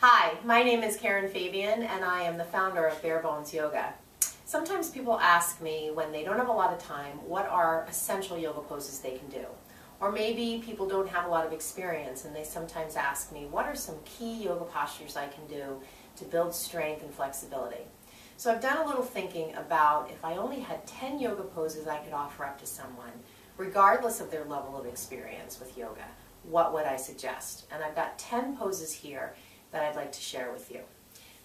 Hi, my name is Karen Fabian and I am the founder of Bare Bones Yoga. Sometimes people ask me when they don't have a lot of time what are essential yoga poses they can do. Or maybe people don't have a lot of experience and they sometimes ask me what are some key yoga postures I can do to build strength and flexibility. So I've done a little thinking about if I only had 10 yoga poses I could offer up to someone, regardless of their level of experience with yoga, what would I suggest? And I've got 10 poses here that I'd like to share with you.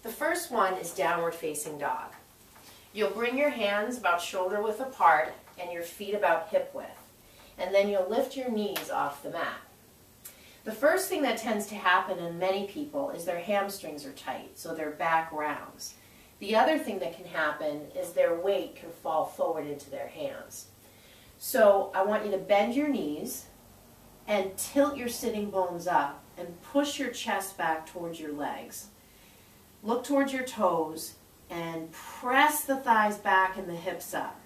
The first one is downward facing dog. You'll bring your hands about shoulder width apart and your feet about hip width. And then you'll lift your knees off the mat. The first thing that tends to happen in many people is their hamstrings are tight, so their back rounds. The other thing that can happen is their weight can fall forward into their hands. So I want you to bend your knees and tilt your sitting bones up and push your chest back towards your legs. Look towards your toes and press the thighs back and the hips up.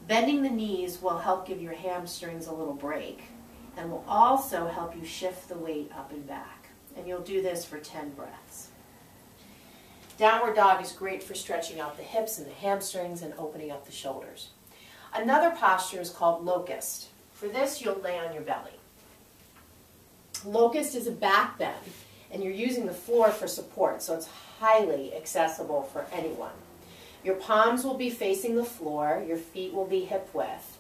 Bending the knees will help give your hamstrings a little break and will also help you shift the weight up and back. And you'll do this for 10 breaths. Downward dog is great for stretching out the hips and the hamstrings and opening up the shoulders. Another posture is called Locust. For this, you'll lay on your belly. Locust is a back bend, and you're using the floor for support, so it's highly accessible for anyone. Your palms will be facing the floor, your feet will be hip width,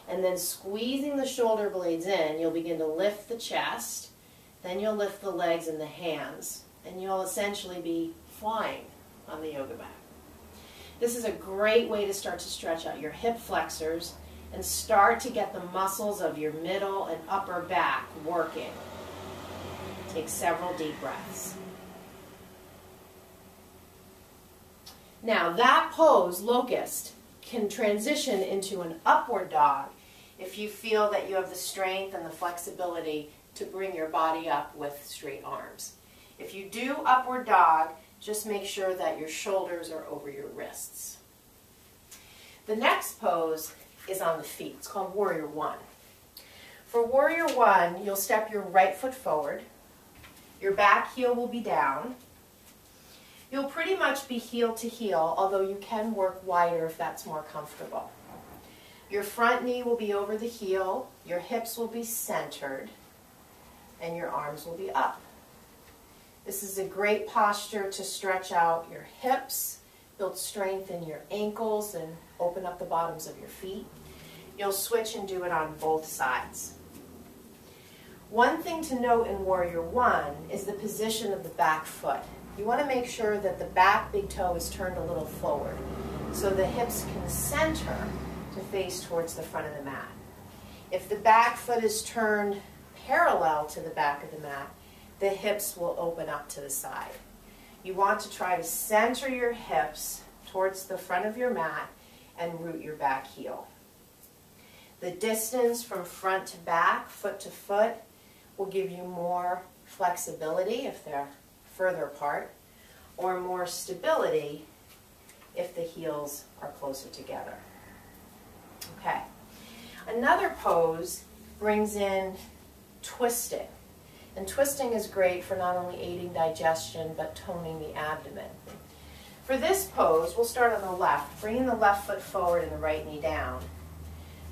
and then squeezing the shoulder blades in, you'll begin to lift the chest, then you'll lift the legs and the hands, and you'll essentially be flying on the yoga mat. This is a great way to start to stretch out your hip flexors and start to get the muscles of your middle and upper back working. Take several deep breaths. Now that pose, Locust, can transition into an upward dog if you feel that you have the strength and the flexibility to bring your body up with straight arms. If you do upward dog, just make sure that your shoulders are over your wrists. The next pose is on the feet. It's called Warrior One. For Warrior One, you'll step your right foot forward. Your back heel will be down. You'll pretty much be heel to heel, although you can work wider if that's more comfortable. Your front knee will be over the heel, your hips will be centered, and your arms will be up. This is a great posture to stretch out your hips, build strength in your ankles, and open up the bottoms of your feet. You'll switch and do it on both sides. One thing to note in Warrior One is the position of the back foot. You want to make sure that the back big toe is turned a little forward so the hips can center to face towards the front of the mat. If the back foot is turned parallel to the back of the mat, the hips will open up to the side. You want to try to center your hips towards the front of your mat and root your back heel. The distance from front to back, foot to foot, will give you more flexibility if they're further apart, or more stability if the heels are closer together. Okay. Another pose brings in twisting. And twisting is great for not only aiding digestion, but toning the abdomen. For this pose, we'll start on the left, bringing the left foot forward and the right knee down.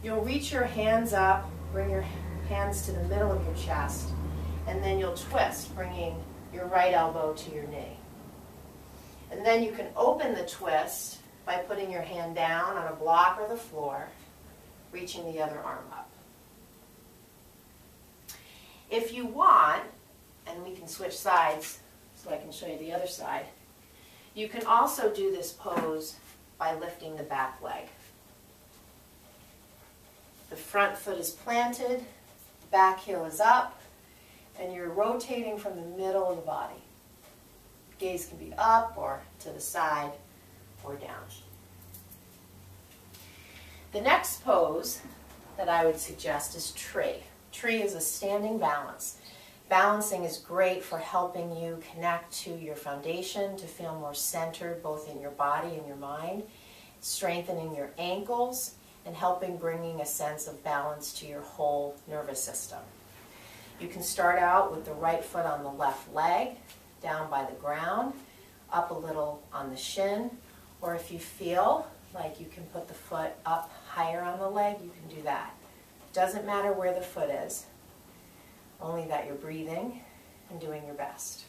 You'll reach your hands up, bring your hands to the middle of your chest, and then you'll twist, bringing your right elbow to your knee. And then you can open the twist by putting your hand down on a block or the floor, reaching the other arm up. If you want, and we can switch sides so I can show you the other side, you can also do this pose by lifting the back leg. The front foot is planted, back heel is up, and you're rotating from the middle of the body. Gaze can be up or to the side or down. The next pose that I would suggest is tree. Tree is a standing balance. Balancing is great for helping you connect to your foundation, to feel more centered both in your body and your mind, strengthening your ankles, and helping bringing a sense of balance to your whole nervous system. You can start out with the right foot on the left leg, down by the ground, up a little on the shin, or if you feel like you can put the foot up higher on the leg, you can do that. Doesn't matter where the foot is, only that you're breathing and doing your best.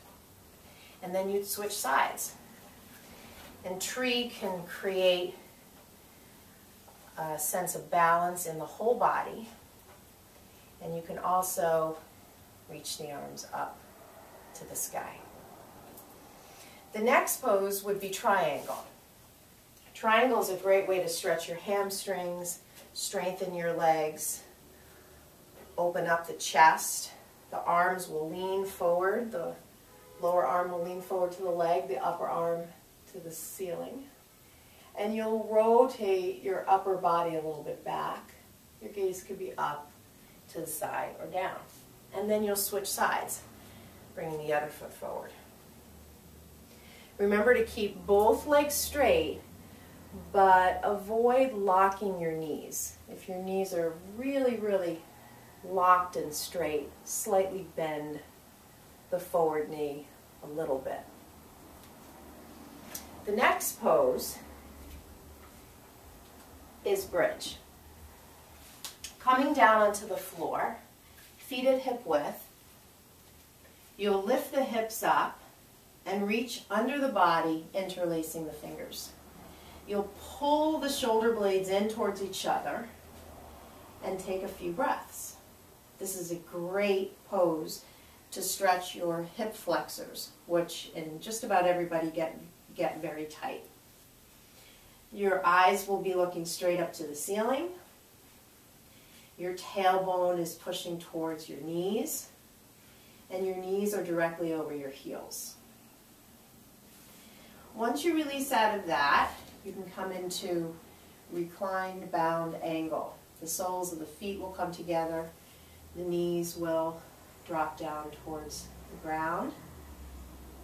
And then you'd switch sides. And tree can create a sense of balance in the whole body. And you can also reach the arms up to the sky. The next pose would be triangle. Triangle is a great way to stretch your hamstrings, strengthen your legs, open up the chest. The arms will lean forward. The lower arm will lean forward to the leg, the upper arm to the ceiling. And you'll rotate your upper body a little bit back. Your gaze could be up, to the side, or down. And then you'll switch sides, bringing the other foot forward. Remember to keep both legs straight, but avoid locking your knees. If your knees are really, really locked and straight, slightly bend the forward knee a little bit. The next pose is bridge. Coming down onto the floor, feet at hip width, you'll lift the hips up and reach under the body, interlacing the fingers. You'll pull the shoulder blades in towards each other and take a few breaths. This is a great pose to stretch your hip flexors, which in just about everybody get very tight. Your eyes will be looking straight up to the ceiling. Your tailbone is pushing towards your knees, and your knees are directly over your heels. Once you release out of that, you can come into reclined bound angle. The soles of the feet will come together. The knees will drop down towards the ground.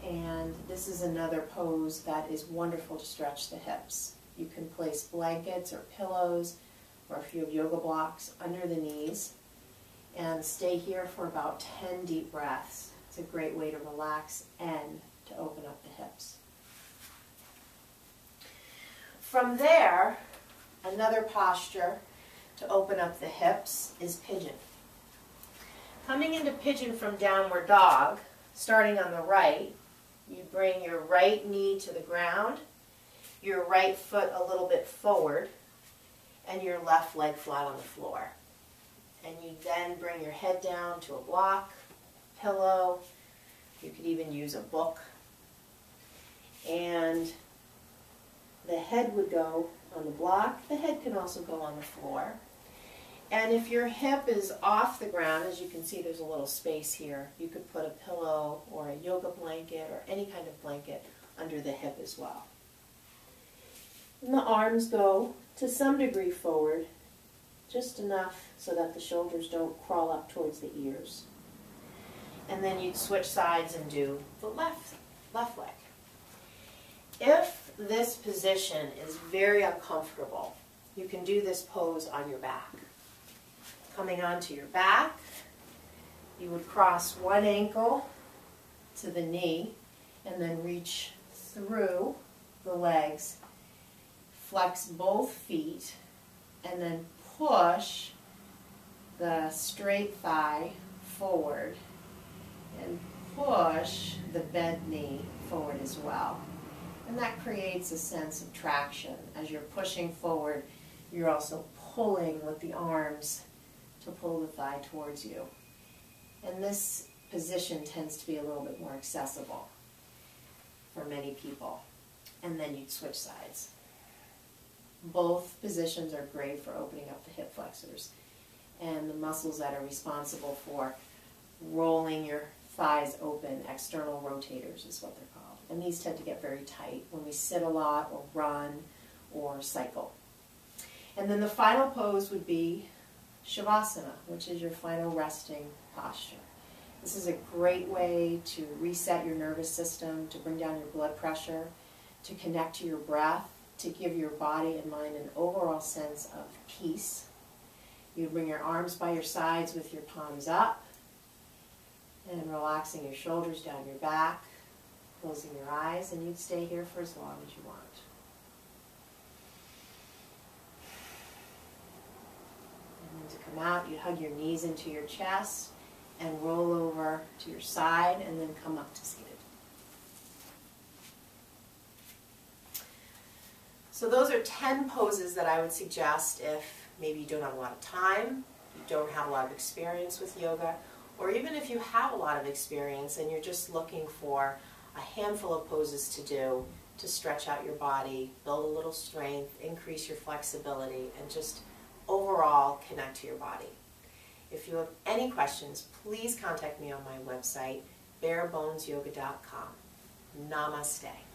And this is another pose that is wonderful to stretch the hips. You can place blankets or pillows, or if you have yoga blocks, under the knees, and stay here for about 10 deep breaths. It's a great way to relax and to open up the hips. From there, another posture to open up the hips is pigeon. Coming into pigeon from downward dog, starting on the right, you bring your right knee to the ground, your right foot a little bit forward, and your left leg flat on the floor. And you then bring your head down to a block, pillow, you could even use a book, and the head would go on the block. The head can also go on the floor. And if your hip is off the ground, as you can see there's a little space here, you could put a pillow or a yoga blanket or any kind of blanket under the hip as well. And the arms go to some degree forward, just enough so that the shoulders don't crawl up towards the ears. And then you'd switch sides and do the left leg. If this position is very uncomfortable, you can do this pose on your back. Coming onto your back, you would cross one ankle to the knee and then reach through the legs, flex both feet, and then push the straight thigh forward and push the bent knee forward as well. And that creates a sense of traction. As you're pushing forward, you're also pulling with the arms to pull the thigh towards you. And this position tends to be a little bit more accessible for many people. And then you'd switch sides. Both positions are great for opening up the hip flexors and the muscles that are responsible for rolling your thighs open. External rotators is what they're called. And these tend to get very tight when we sit a lot or run or cycle. And then the final pose would be Shavasana, which is your final resting posture. This is a great way to reset your nervous system, to bring down your blood pressure, to connect to your breath, to give your body and mind an overall sense of peace. You bring your arms by your sides with your palms up and relaxing your shoulders down your back, closing your eyes, and you'd stay here for as long as you want. And then to come out, you'd hug your knees into your chest and roll over to your side and then come up to seated. So those are 10 poses that I would suggest if maybe you don't have a lot of time, you don't have a lot of experience with yoga, or even if you have a lot of experience and you're just looking for a handful of poses to do to stretch out your body, build a little strength, increase your flexibility, and just overall connect to your body. If you have any questions, please contact me on my website, barebonesyoga.com. Namaste.